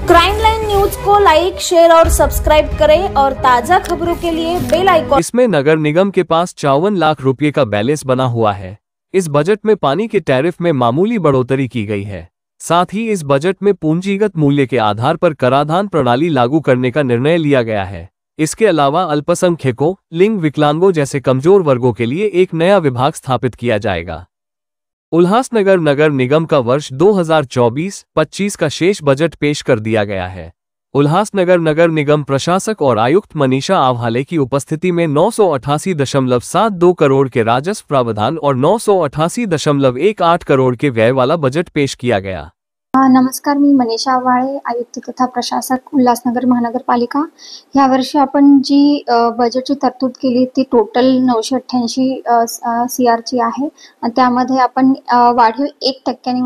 Crime line news को like, share और subscribe करें और ताजा खबरों के लिए बेल आइकॉन। इसमें नगर निगम के पास 54 लाख रुपए का बैलेंस बना हुआ है। इस बजट में पानी के टैरिफ में मामूली बढ़ोतरी की गई है। साथ ही इस बजट में पूंजीगत मूल्य के आधार पर कराधान प्रणाली लागू करने का निर्णय लिया गया है। इसके अलावा अल्पसंख्यकों, लिंग विकलांगों जैसे कमजोर वर्गों के लिए एक नया विभाग स्थापित किया जाएगा। उल्लासनगर नगर निगम का वर्ष 2024-25 का शेष बजट पेश कर दिया गया है। उल्लासनगर नगर निगम प्रशासक और आयुक्त मनीषा आव्हाले की उपस्थिति में 988.72 करोड़ के राजस्व प्रावधान और 988.18 करोड़ के व्यय वाला बजट पेश किया गया। नमस्कार, मी मनीषा आव्हाळे, आयुक्त तथा प्रशासक उल्हासनगर महानगरपालिका। यावर्षी आपण जी बजेटची तरतूद केली ती टोटल 988 CR आहे। त्यामध्ये आपण वाढीव 1%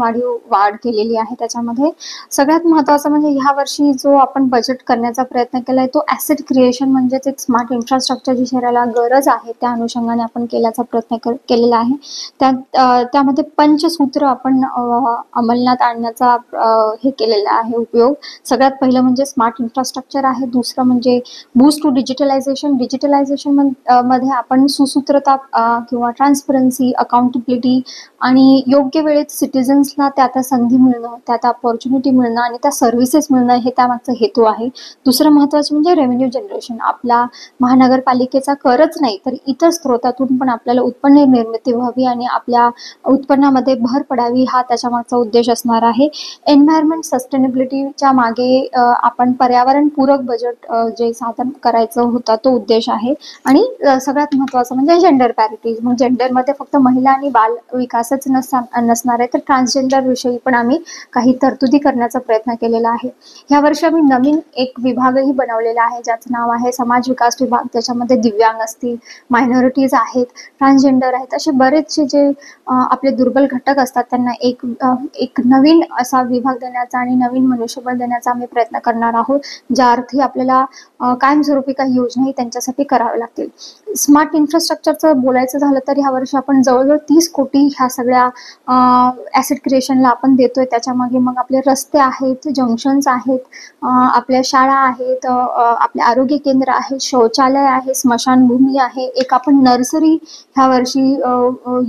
वाढ केलेली आहे। त्याच्यामध्ये सगळ्यात महत्त्वाचं म्हणजे ह्या वर्षी जो आपण बजेट करण्याचा प्रयत्न केलाय तो ॲसेट क्रिएशन म्हणजेच एक स्मार्ट इन्फ्रास्ट्रक्चर जी शहराला गरज आहे त्या अनुषंगाने आपण केल्याचा प्रयत्न केलेला आहे। त्यामध्ये पंचसूत्र आपण अंमलात आणण्याचा हे केलेला आहे उपयोग। सगळ्यात पहिलं म्हणजे स्मार्ट इन्फ्रास्ट्रक्चर आहे, दुसरं म्हणजे बूस्ट टू डिजिटलायझेशन मध्ये आपण सुसूत्रता किंवा ट्रान्सपरन्सी, अकाउंटेबिलिटी आणि योग्य वेळेत सिटिझन्सला त्या संधी मिळणं, त्या अपॉर्च्युनिटी मिळणं आणि त्या सर्व्हिसेस मिळणं हे त्यामागचा हेतू आहे। दुसरं महत्त्वाचं म्हणजे रेव्हेन्यू जनरेशन। आपला महानगरपालिकेचा करच नाही तर इतर स्रोतातून पण आपल्याला उत्पन्न निर्मिती व्हावी आणि आपल्या उत्पन्नामध्ये भर पडावी हा त्याच्या मागचा उद्देश असणार आहे। एन्व्हायरमेंट सस्टेनेबिलिटीच्या मागे आपण पर्यावरणपूरक बजेट जे साधन करायचं होता तो उद्देश आहे। आणि सगळ्यात महत्त्वाचं म्हणजे जेंडर पॅरिटी। मग जेंडरमध्ये फक्त महिला आणि बाल विकासच नसणार आहे तर ट्रान्सजेंडर विषयी पण आम्ही काही तरतुदी करण्याचा प्रयत्न केलेला आहे। ह्या वर्षी आम्ही नवीन एक विभागही बनवलेला आहे ज्याचं नाव आहे समाज विकास विभाग। त्याच्यामध्ये दिव्यांग असतील, मायनॉरिटीज आहेत, ट्रान्सजेंडर आहेत, असे बरेचसे जे आपले दुर्बल घटक असतात त्यांना एक नवीन असा विभाग देण्याचा आणि नवीन मनुष्यबळ देण्याचा आम्ही प्रयत्न करणार आहोत, ज्या अर्थी आपल्याला कायमस्वरूपी काही योजनाही त्यांच्यासाठी कराव्या लागतील। स्मार्ट इन्फ्रास्ट्रक्चरचं बोलायचं झालं तर ह्या वर्षी आपण जवळजवळ 30 कोटी ह्या सगळ्या ॲसेट क्रिएशनला आपण देतोय। त्याच्या मागे मग आपले रस्ते आहेत, जंक्शन्स आहेत, आपल्या शाळा आहेत, आपले आरोग्य केंद्र आहे, शौचालय आहे, स्मशानभूमी आहे, एक आपण नर्सरी ह्या वर्षी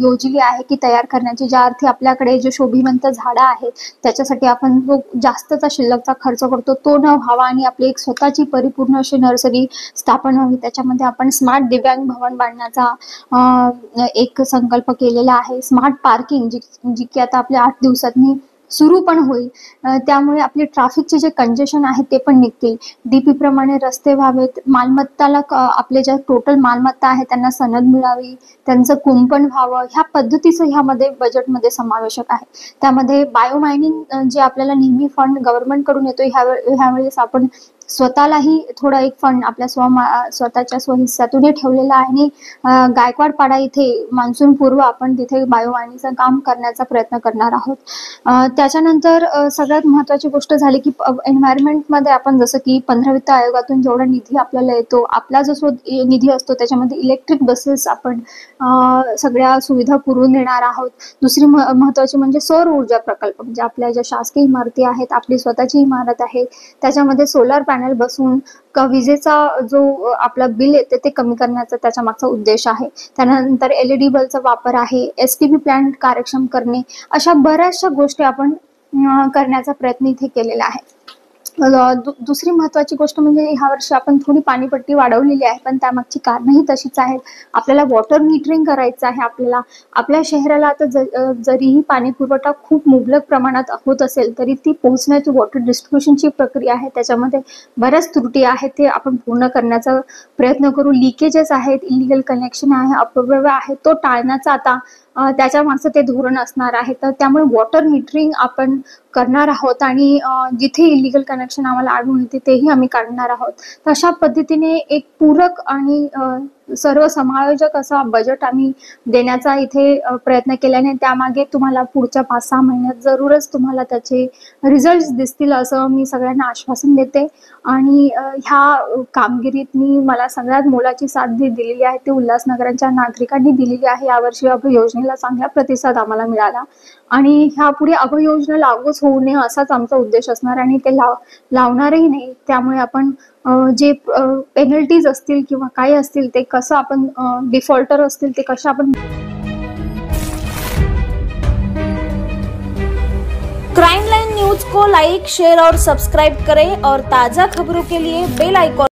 योजली आहे की तयार करण्याची, ज्या अर्थी आपल्याकडे जे शोभिवंत झाडं आहेत त्याच्यासाठी आपण जो जास्तचा शिल्लकचा खर्च करतो तो न व्हावा आणि आपली एक स्वतःची परिपूर्ण अशी नर्सरी स्थापन व्हावी। त्याच्यामध्ये आपण स्मार्ट दिव्यांग भवन बांधण्याचा एक संकल्प केलेला आहे। स्मार्ट पार्किंग जी की आता आपल्या 8 दिवसांनी सुरू पण होईल, त्यामुळे आपले ट्रॅफिकचे जे कंजेशन आहे ते पण निघतील। डीपी प्रमाणे रस्ते व्हावेत, मालमत्ताला आपले ज्या टोटल मालमत्ता आहे त्यांना सनद मिळावी, त्यांचं कुंपण व्हावं, ह्या पद्धतीचं ह्यामध्ये बजेटमध्ये समावेशक आहे। त्यामध्ये बायोमायनिंग जे आपल्याला नेहमी फंड गव्हर्नमेंटकडून येतो ह्यावेळेस आपण स्वतःलाही थोडा एक फंड आपल्या स्वतःच्या स्वहिस्स्यातूनही ठेवलेला आहे आणि गायकवाडपाडा इथे मान्सून पूर्व आपण तिथे बायोमायनिंगचं काम करण्याचा प्रयत्न करणार आहोत। त्याच्यानंतर सगळ्यात महत्त्वाची गोष्ट झाली की एन्व्हायरमेंटमध्ये आपण जसं की 15 वित्त आयोगातून जेवढा निधी आपल्याला येतो, आपला जो निधी असतो त्याच्यामध्ये इलेक्ट्रिक बसेस आपण सगळ्या सुविधा पुरवून देणार आहोत। दुसरी महत्त्वाची म्हणजे सौर ऊर्जा प्रकल्प, म्हणजे आपल्या ज्या शासकीय इमारती आहेत, आपली स्वतःची इमारत आहे त्याच्यामध्ये सोलार पॅनल बसवून विजेचा जो आपला बिल येते ते कमी करण्याचा त्याच्या मागचा उद्देश आहे। त्यानंतर LED बल्बचा वापर आहे, STP प्लांट कार्यक्षम करणे, अशा बऱ्याचशा गोष्टी आपण करण्याचा प्रयत्न इथे केलेला आहे। दुसरी महत्त्वाची गोष्ट म्हणजे ह्या वर्षी आपण थोडी पाणीपट्टी वाढवलेली आहे, पण त्यामागची कारणंही तशीच आहेत। आपल्याला वॉटर मीटरिंग करायचं आहे। आपल्या शहराला आता जरीही पाणी पुरवठा खूप मुबलक प्रमाणात होत असेल तरी ती पोहोचण्याची वॉटर डिस्ट्रीब्युशनची प्रक्रिया आहे त्याच्यामध्ये बऱ्याच त्रुटी आहेत, ते आपण पूर्ण करण्याचा प्रयत्न करू। लिकेजेस आहेत, इलिगल कनेक्शन आहे, अपव्यय आहे, तो टाळण्याचा आता त्याच्या मागचं ते धोरण असणार आहे। तर त्यामुळे वॉटर मीटरिंग आपण करणार आहोत आणि जिथे इलिगल कनेक्शन आम्हाला आढळून येते तेही आम्ही काढणार आहोत। तर अशा पद्धतीने एक पूरक आणि सर्व समायोजक असा बजेट आम्ही देण्याचा इथे प्रयत्न केल्याने त्यामागे तुम्हाला पुढच्या 5-6 महिन्यात जरूरच तुम्हाला त्याचे रिझल्ट्स दिसतील असं मी सगळ्यांना आश्वासन देते। आणि ह्या कामगिरीत मला सगळ्यात मोलाची साथ दिलेली आहे ती उल्हासनगरच्या नागरिकांनी दिलेली आहे। यावर्षी अभय योजनेला चांगला प्रतिसाद आम्हाला मिळाला आणि ह्यापुढे अभय योजना लागूच होऊ नये असाच आमचा उद्देश असणार आणि ते लावणारही नाही। त्यामुळे आपण जे पेनल्टीज असतील किंवा काय असतील ते कसं आपण डिफॉल्टर असतील ते कसं आपण क्राइम लाइन न्यूज को लाइक, शेयर और सब्सक्राइब करें और ताज़ा खबरों के लिए बेल आइकॉन